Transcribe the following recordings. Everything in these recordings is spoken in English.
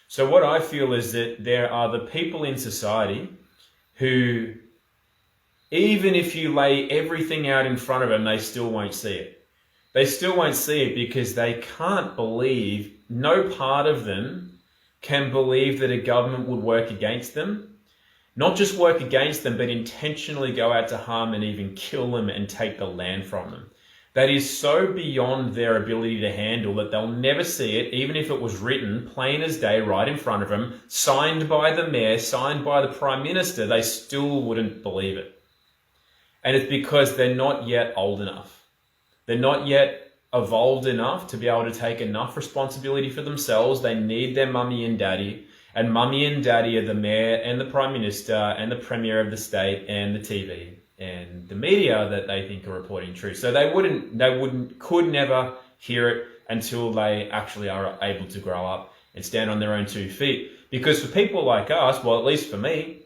So what I feel is that there are the people in society who, even if you lay everything out in front of them, they still won't see it. They still won't see it because they can't believe, no part of them can believe that a government would work against them. Not just work against them, but intentionally go out to harm and even kill them and take the land from them. That is so beyond their ability to handle that they'll never see it, even if it was written plain as day right in front of them, signed by the mayor, signed by the prime minister, they still wouldn't believe it. And it's because they're not yet old enough. They're not yet evolved enough to be able to take enough responsibility for themselves. They need their mummy and daddy. And mummy and daddy are the mayor and the prime minister and the premier of the state and the TV and the media that they think are reporting truth. So they could never hear it until they actually are able to grow up and stand on their own 2 feet. Because for people like us, well, at least for me,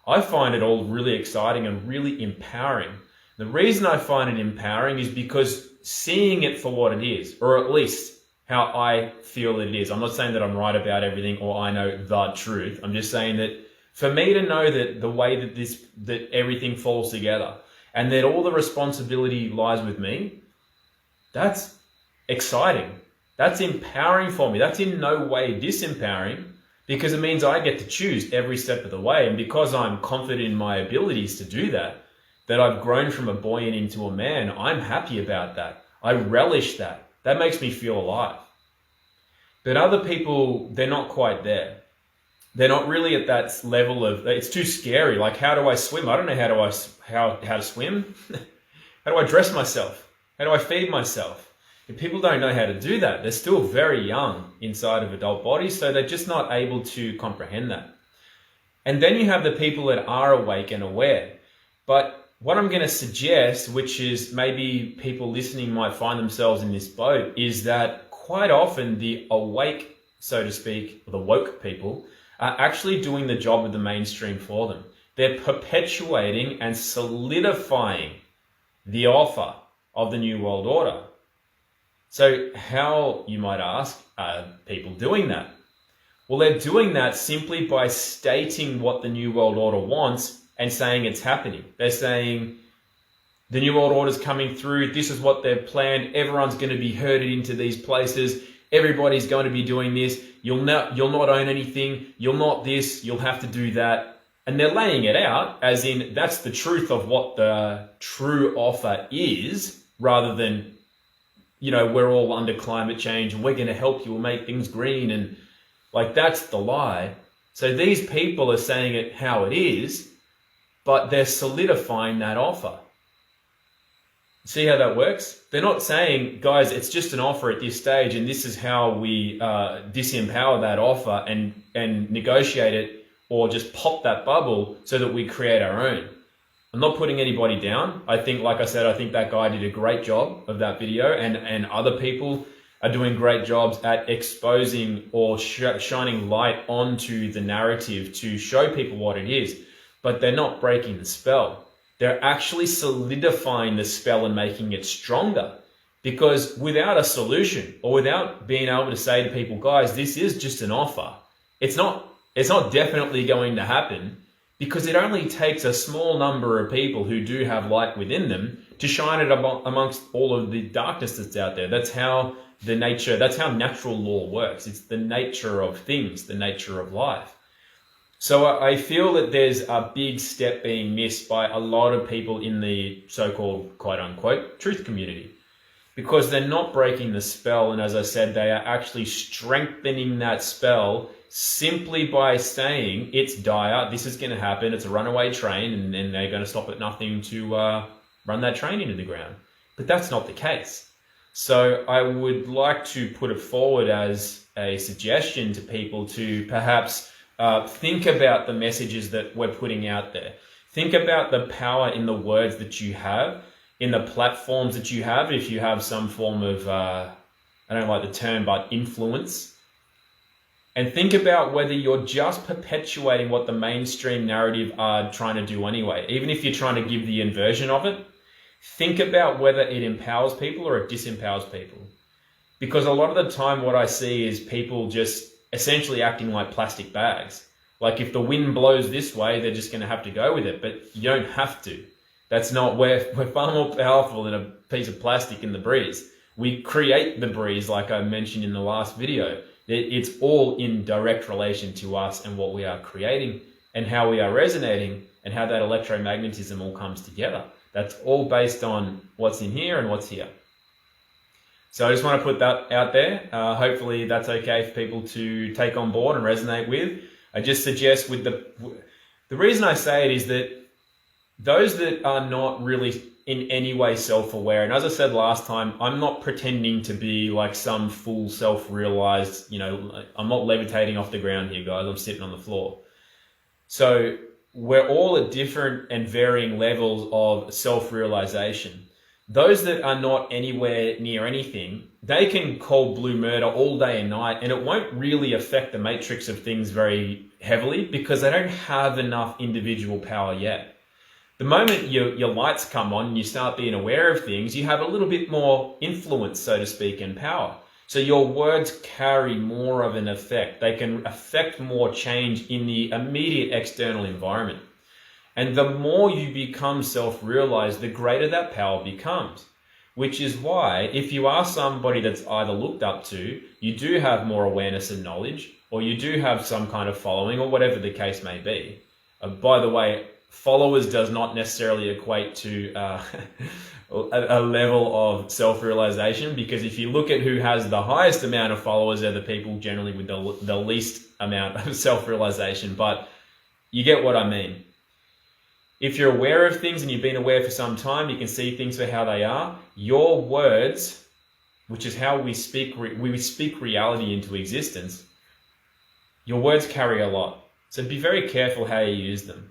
I find it all really exciting and really empowering. The reason I find it empowering is because seeing it for what it is, or at least how I feel it is. I'm not saying that I'm right about everything or I know the truth. I'm just saying that for me to know that the way that everything falls together and that all the responsibility lies with me, that's exciting. That's empowering for me. That's in no way disempowering because it means I get to choose every step of the way. And because I'm confident in my abilities to do that, that I've grown from a boy and into a man, I'm happy about that. I relish that. That makes me feel alive. But other people, they're not quite there. They're not really at that level of, it's too scary. Like, how do I swim? I don't know how to swim. How do I dress myself? How do I feed myself? If people don't know how to do that, they're still very young inside of adult bodies, so they're just not able to comprehend that. And then you have the people that are awake and aware. But what I'm going to suggest, which is maybe people listening might find themselves in this boat, is that quite often the awake, so to speak, or the woke people, are actually doing the job of the mainstream for them. They're perpetuating and solidifying the offer of the New World Order. So how, you might ask, are people doing that? Well, they're doing that simply by stating what the New World Order wants and saying it's happening. They're saying the New World Order's coming through. This is what they've planned. Everyone's going to be herded into these places. Everybody's going to be doing this. You'll not own anything. You'll not this. You'll have to do that. And they're laying it out as in that's the truth of what the true offer is, rather than, we're all under climate change and we're going to help you. We'll make things green. And like, that's the lie. So these people are saying it how it is, but they're solidifying that offer. See how that works? They're not saying, guys, it's just an offer at this stage and this is how we disempower that offer and negotiate it, or just pop that bubble so that we create our own. I'm not putting anybody down. I think, like I said, I think that guy did a great job of that video, and other people are doing great jobs at exposing or shining light onto the narrative to show people what it is. But they're not breaking the spell. They're actually solidifying the spell and making it stronger. Because without a solution, or without being able to say to people, guys, this is just an offer, it's not definitely going to happen, because it only takes a small number of people who do have light within them to shine it amongst all of the darkness that's out there. That's how natural law works. It's the nature of things, the nature of life. So I feel that there's a big step being missed by a lot of people in the so-called quote-unquote truth community, because they're not breaking the spell. And as I said, they are actually strengthening that spell simply by saying it's dire, this is going to happen, it's a runaway train, and they're going to stop at nothing to run that train into the ground. But that's not the case. So I would like to put it forward as a suggestion to people to perhaps think about the messages that we're putting out there. Think about the power in the words that you have, in the platforms that you have, if you have some form of, I don't like the term, but influence. And think about whether you're just perpetuating what the mainstream narrative are trying to do anyway. Even if you're trying to give the inversion of it, think about whether it empowers people or it disempowers people. Because a lot of the time what I see is people just essentially acting like plastic bags. Like if the wind blows this way, they're just going to have to go with it, but you don't have to. That's not, we're far more powerful than a piece of plastic in the breeze. We create the breeze, like I mentioned in the last video. It's all in direct relation to us and what we are creating and how we are resonating and how that electromagnetism all comes together. That's all based on what's in here and what's here. So I just want to put that out there. Hopefully that's okay for people to take on board and resonate with. I just suggest with the reason I say it is that those that are not really in any way self-aware, and as I said last time, I'm not pretending to be like some full self-realized, I'm not levitating off the ground here, guys. I'm sitting on the floor. So we're all at different and varying levels of self-realization. Those that are not anywhere near anything, they can call blue murder all day and night, and it won't really affect the matrix of things very heavily because they don't have enough individual power yet. The moment your lights come on and you start being aware of things, you have a little bit more influence, so to speak, and power. So your words carry more of an effect. They can affect more change in the immediate external environment. And the more you become self-realized, the greater that power becomes. Which is why if you are somebody that's either looked up to, you do have more awareness and knowledge, or you do have some kind of following, or whatever the case may be. By the way, followers does not necessarily equate to a level of self-realization, because if you look at who has the highest amount of followers, they're the people generally with the least amount of self-realization. But you get what I mean. If you're aware of things and you've been aware for some time, you can see things for how they are. Your words, which is how we speak reality into existence, your words carry a lot. So be very careful how you use them.